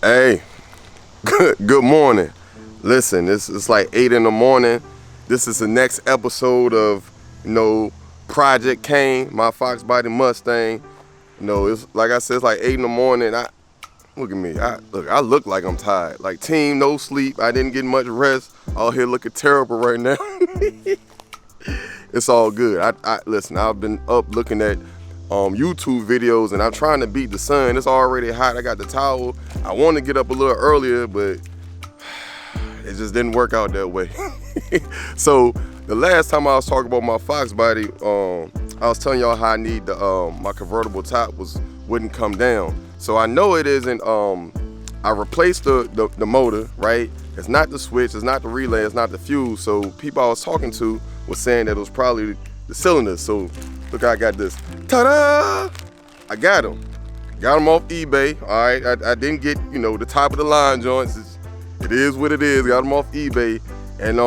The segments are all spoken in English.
Hey, good morning. Listen, it's like 8 in the morning. This is the next episode of, Project Kane, my Fox Body Mustang. It's like I said, it's like 8 in the morning. Look at me. I look like I'm tired. Like team, no sleep. I didn't get much rest. All here looking terrible right now. It's all good. Listen, I've been up looking at YouTube videos and I'm trying to beat the sun. It's already hot. I got the towel. I want to get up a little earlier, but it just didn't work out that way. So the last time I was talking about my Fox Body, I was telling y'all how I need my convertible top wouldn't come down. So I know it isn't. I replaced the motor, right? It's not the switch, it's not the relay, it's not the fuse. So people I was talking to was saying that it was probably the cylinders. So look, I got this. Ta-da! I got them. Got them off eBay. All right, I didn't get the top of the line joints. It is what it is. Got them off eBay, and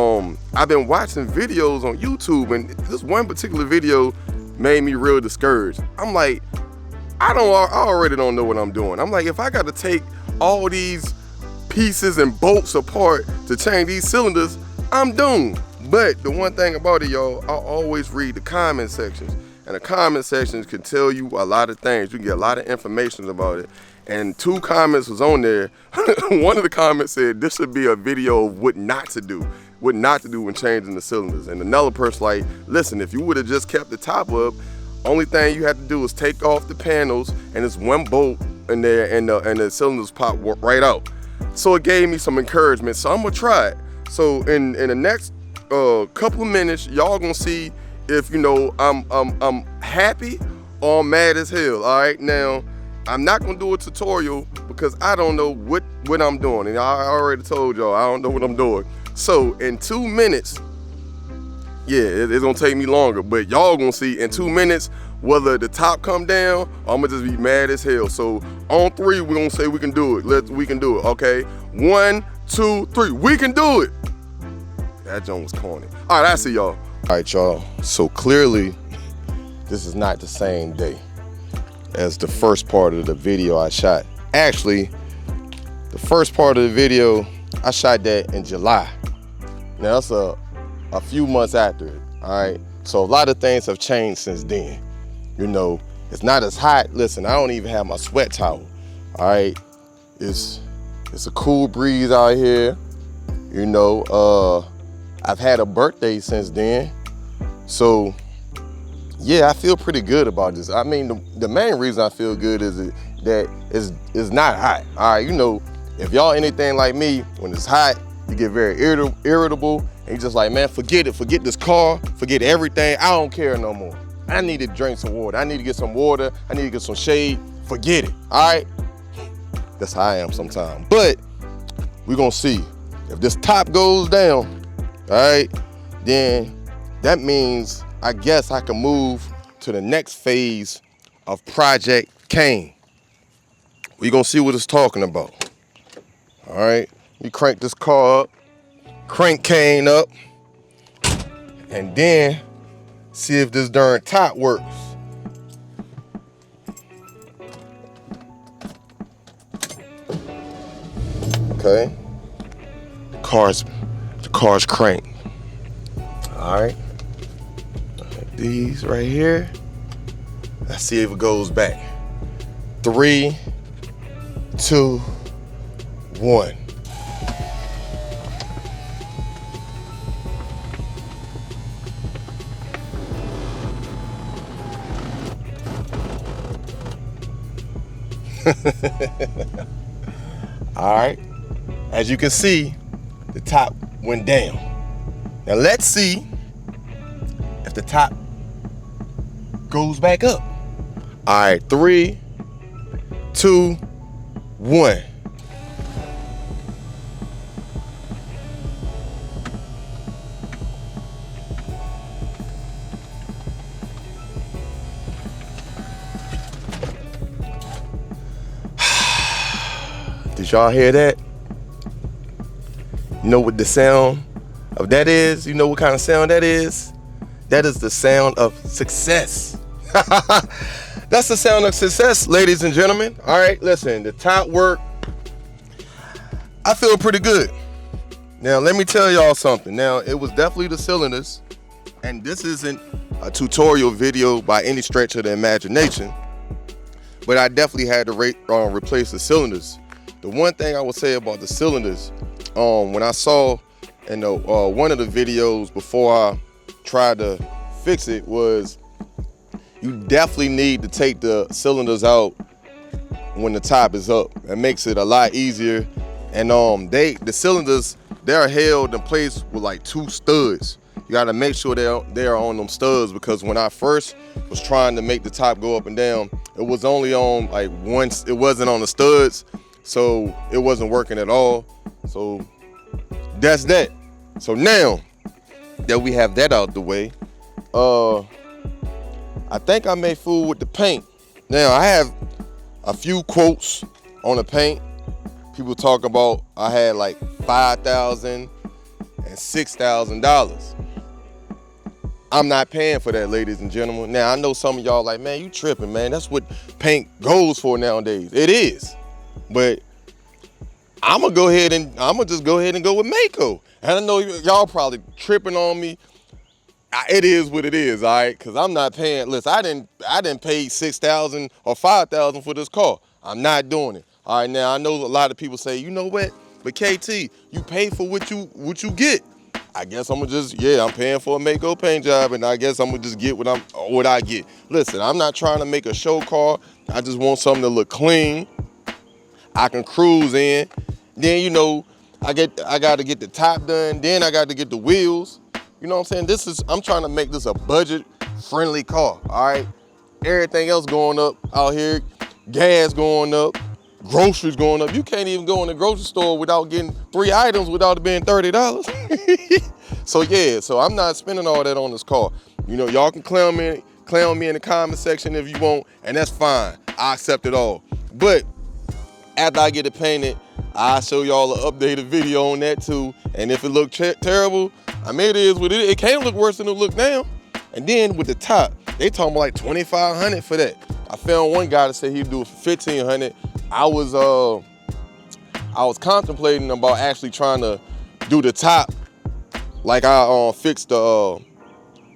I've been watching videos on YouTube, and this one particular video made me real discouraged. I'm like, I already don't know what I'm doing. I'm like, if I got to take all these pieces and bolts apart to change these cylinders, I'm doomed. But the one thing about it, y'all, I always read the comment sections. And the comment sections can tell you a lot of things. You can get a lot of information about it. And 2 comments was on there. One of the comments said, this should be a video of what not to do when changing the cylinders. And another person like, listen, if you would have just kept the top up, only thing you had to do is take off the panels and it's one bolt in there and the cylinders pop right out. So it gave me some encouragement. So I'm gonna try it. So in the next couple of minutes, y'all gonna see if I'm happy or I'm mad as hell. All right, now I'm not gonna do a tutorial because I don't know what I'm doing, and I already told y'all I don't know what I'm doing. So in 2 minutes, yeah, it's gonna take me longer, but y'all gonna see in 2 minutes whether the top come down or I'm gonna just be mad as hell. So on 3, we're gonna say we can do it. We can do it. Okay, 1, 2, 3, we can do it. That joint was corny. All right, I see y'all. All right, y'all. So clearly, this is not the same day as the first part of the video I shot. Actually, the first part of the video, I shot that in July. Now, that's a few months after it, all right? So a lot of things have changed since then. It's not as hot. Listen, I don't even have my sweat towel, all right? It's a cool breeze out here, I've had a birthday since then. So, yeah, I feel pretty good about this. I mean, the main reason I feel good is that it's not hot. All right, if y'all anything like me, when it's hot, you get very irritable, and you're just like, man, forget it. Forget this car. Forget everything. I don't care no more. I need to drink some water. I need to get some water. I need to get some shade. Forget it, all right? That's how I am sometimes. But we're going to see. If this top goes down, all right, then that means I guess I can move to the next phase of Project Kane. We're gonna see what it's talking about. All right, we crank this car up, crank Kane up, and then see if this darn top works. Okay, the car's cranked. All right, these right here. Let's see if it goes back. 3, 2, 1. All right, as you can see, the top went down. Now let's see if the top goes back up. All right, 3, 2, 1. Did y'all hear that? You know what the sound of that is? You know what kind of sound that is? That is the sound of success. That's the sound of success, ladies and gentlemen. All right, listen, the top work. I feel pretty good. Now, let me tell y'all something. Now, it was definitely the cylinders, and this isn't a tutorial video by any stretch of the imagination, but I definitely had to replace the cylinders. The one thing I would say about the cylinders, when I saw in one of the videos before I tried to fix it, was you definitely need to take the cylinders out when the top is up. It makes it a lot easier. And the cylinders, they're held in place with like 2 studs. You gotta make sure they're on them studs, because when I first was trying to make the top go up and down, it was only on like once, it wasn't on the studs, so it wasn't working at all. So that's that. So now that we have that out the way, I think I made fool with the paint. Now I have a few quotes on the paint. People talk about I had like $5,000 and $6,000. I'm not paying for that, ladies and gentlemen. Now I know some of y'all like, man, you tripping, man. That's what paint goes for nowadays. It is, but I'm gonna just go ahead and go with Mako. And I know y'all probably tripping on me. It is what it is, all right? Because I'm not paying. Listen, I didn't pay $6,000 or $5,000 for this car. I'm not doing it. All right, now I know a lot of people say, you know what? But KT, you pay for what you get. I guess I'm gonna I'm paying for a Mako paint job, and I guess I'm gonna just get what I get. Listen, I'm not trying to make a show car. I just want something to look clean. I can cruise in. Then I got to get the top done. Then I got to get the wheels. You know what I'm saying? I'm trying to make this a budget-friendly car, all right? Everything else going up out here, gas going up, groceries going up. You can't even go in the grocery store without getting 3 items without it being $30. So I'm not spending all that on this car. Y'all can clown me in the comment section if you want, and that's fine. I accept it all. But after I get it painted, I'll show y'all an updated video on that too. And if it look terrible, I mean, it is what it is. It can't look worse than it look now. And then with the top, they talking about like $2,500 for that. I found one guy that said he'd do it for $1,500. I was contemplating about actually trying to do the top, like I fixed the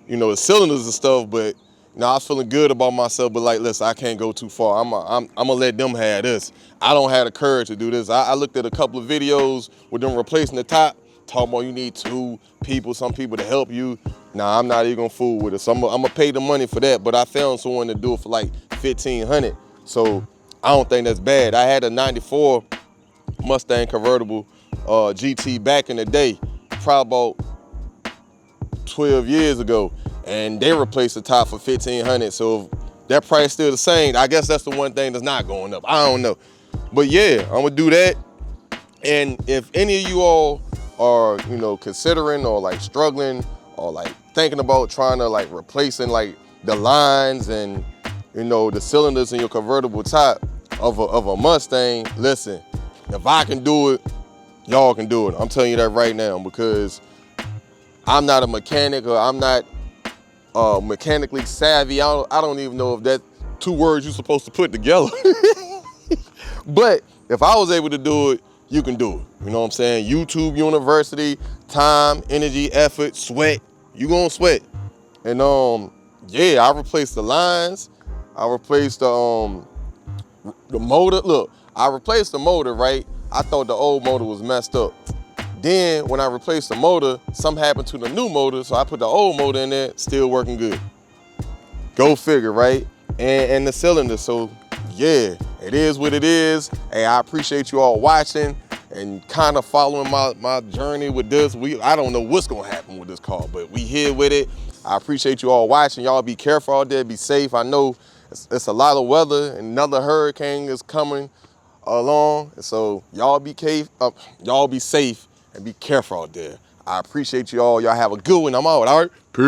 the cylinders and stuff, but I was feeling good about myself. But like, listen, I can't go too far. I'm gonna let them have this. I don't have the courage to do this. I looked at a couple of videos with them replacing the top, talking about you need some people to help you. Nah, I'm not even gonna fool with it. So I'm gonna pay the money for that. But I found someone to do it for like $1,500. So I don't think that's bad. I had a '94 Mustang Convertible GT back in the day, probably about 12 years ago, and they replaced the top for $1,500. So if that price still the same, I guess that's the one thing that's not going up. I don't know. But yeah, I'm gonna do that. And if any of you all are, considering or like struggling or like thinking about trying to like replacing like the lines and the cylinders in your convertible top of a Mustang, listen, if I can do it, y'all can do it. I'm telling you that right now, because I'm not a mechanic, or I'm not mechanically savvy. I don't even know if that's 2 words you're supposed to put together. But if I was able to do it, you can do it. You know what I'm saying? YouTube University, time, energy, effort, sweat. You gonna sweat. And I replaced the lines. I replaced the motor. Look, I replaced the motor, right? I thought the old motor was messed up. Then when I replaced the motor, something happened to the new motor, so I put the old motor in there, still working good. Go figure, right? And the cylinder, so yeah, it is what it is. Hey, I appreciate you all watching and kind of following my journey with this. I don't know what's gonna happen with this car, but we here with it. I appreciate you all watching. Y'all be careful out there, be safe. I know it's a lot of weather, and another hurricane is coming along, so y'all be safe and be careful out there. I appreciate you all. Y'all have a good one. I'm out, all right? Peace.